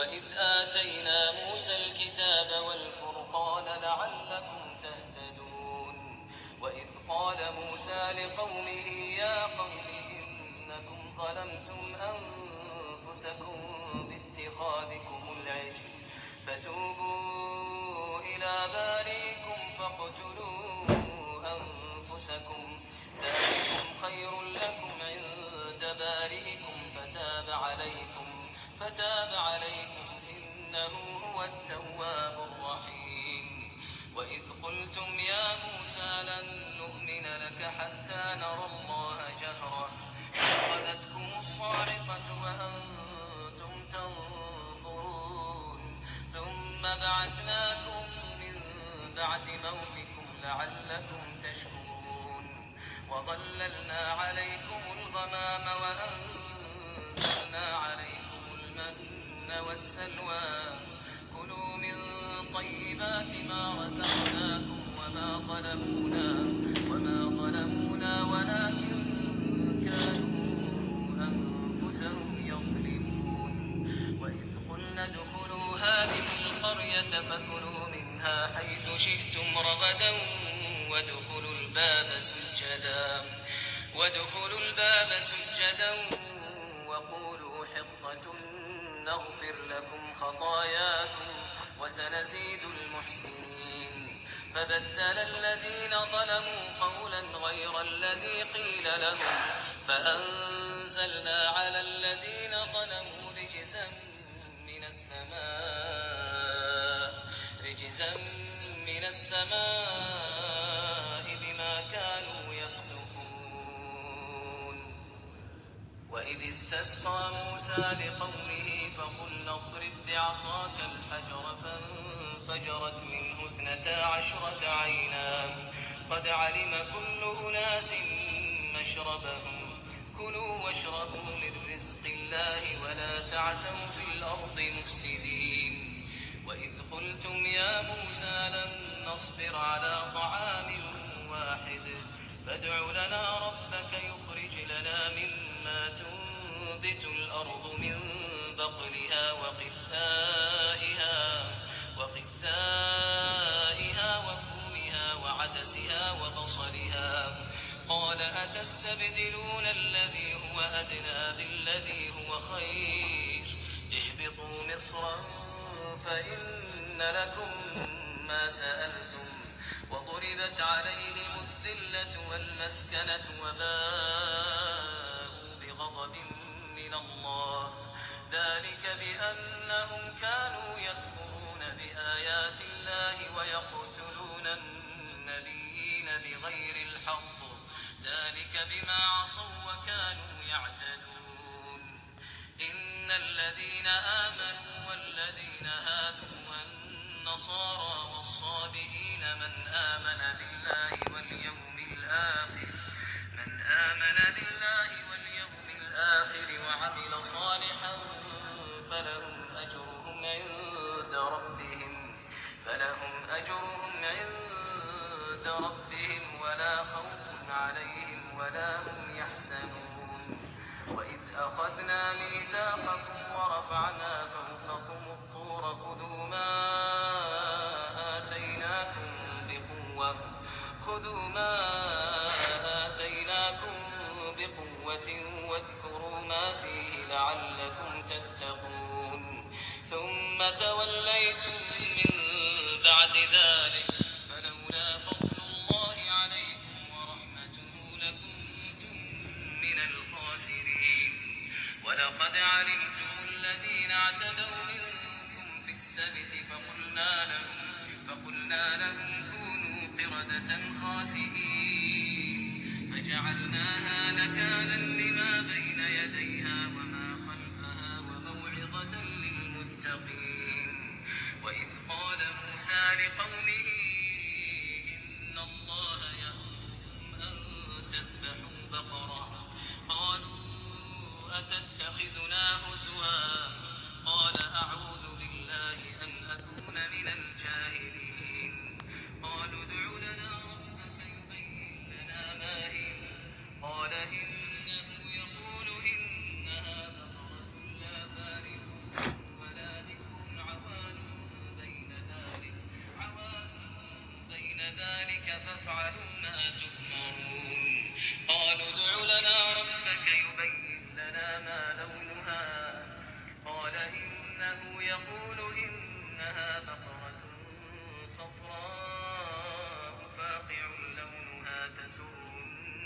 وإذ آتينا موسى الكتاب والفرقان لعلكم تهتدون وإذ قال موسى لقومه يا قوم إنكم ظلمتم أنفسكم باتخاذكم العجل فتوبوا إلى بارئكم فاقتلوا أنفسكم ذلكم خير لكم عند بارئكم فتاب عليكم إنه هو التواب الرحيم وإذ قلتم يا موسى لن نؤمن لك حتى نرى الله جهرة فأخذتكم الصاعقة وأنتم تنظرون ثم بعثناكم من بعد موتكم لعلكم تشكرون وظللنا عليكم الغمام وأنزلنا عليكم المن والسلوى كلوا من طيبات ما رزقناكم وما ظلمونا ولكن كانوا أنفسهم يظلمون وإذ قلنا ادخلوا هذه القرية فكلوا منها حيث شئتم رغدا وادخلوا الباب سجدا وقولوا حطة نغفر لكم خطاياكم وسنزيد المحسنين فبدل الذين ظلموا قولا غير الذي قيل لهم فأنزلنا على الذين ظلموا رجزا من السماء بما كانوا يفسقون وإذ استسقى موسى لقومه فقلنا اضرب بعصاك الحجر فانفجرت منه 12 عينا قد علم كل أناس مشربهم كلوا واشربوا من رزق الله ولا تعثوا في الأرض مفسدين وإذ قلتم يا موسى لن نصبر على طعام واحد فادع لنا ربك يخرج لنا مما تنبت الأرض من بقلها وقثائها وفومها وعدسها وبصلها قال أتستبدلون الذي هو أدنى بالذي هو خير اهبطوا مصرا فإن لكم ما سألتم وضربت عليهم الذلة والمسكنة وباءوا بغضب من الله ذلك بأنهم كانوا يكفرون بآيات الله ويقتلون النبيين بغير الحق ذلك بما عصوا وكانوا يعتدون إن الذين آمنوا والذين هادوا والنصارى والصابئين من آمن بالله واليوم الآخر وعمل صالحا فلهم أجرهم عند ربهم ولا خوف عليهم ولا هم يحزنون وإذ أخذنا ميثاقكم ورفعنا فوقكم الطور خذوا ما آتيناكم بقوة واذكروا ما فيه لعلكم تتقون ثم توليتم من بعد ذلك فلولا فضل الله عليكم ورحمته لكنتم من الخاسرين ولقد علمتم الذين اعتدوا منكم في السبت فقلنا لهم كونوا قردة خاسئين فجعلناها نكالا لما بين يديها وما خلفها وموعظة للمتقين وإذ قال موسى لقومه إن الله يأمركم أن تذبحوا بقرة قالوا أتتخذنا هزوا قال أعوذ بالله أن أكون من الجاهلين قالوا ادع لنا ربك يبين لنا ما هي قال إنه يقول إنها بقرة لا فارغ ولا بكر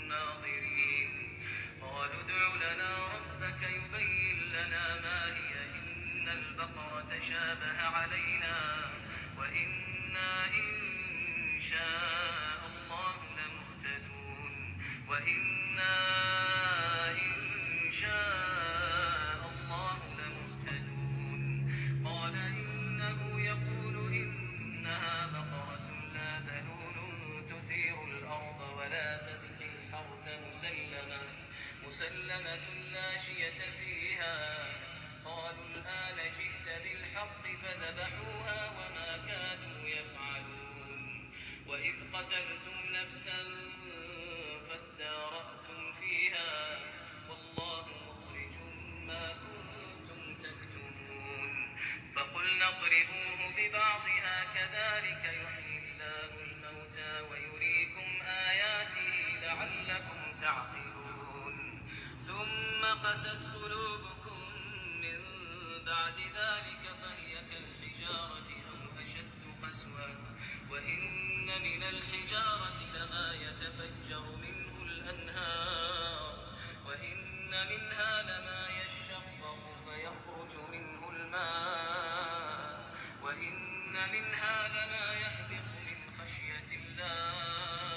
ناظرين قالوا ادع لنا ربك يبين لنا ما هي إن البقرة تشابه علينا وإنا إن شاء الله لمهتدون وإنا إن شاء الله لمهتدون قال إنه يقول إنها بقرة لا ذلول تثير الأرض ولا تسقي الحرث مسلمة لا شية فيها قالوا الآن جئت بالحق فذبحوها وما كانوا يفعلون وإذ قتلتم نفسا فادارأتم فيها والله مخرج ما كنتم تكتمون فقلنا اضربوه ببعضها كذلك يحيي الله الموتى ويريكم آياته لعلكم تعقلون ثم قست قلوبكم من بعد ذلك فهي كالحجارة أو أشد قسوة وإن من الحجارة لما يتفجر منه الأنهار وإن منها لما يشقق فيخرج منه الماء وإن منها لما يهبط من خشية الله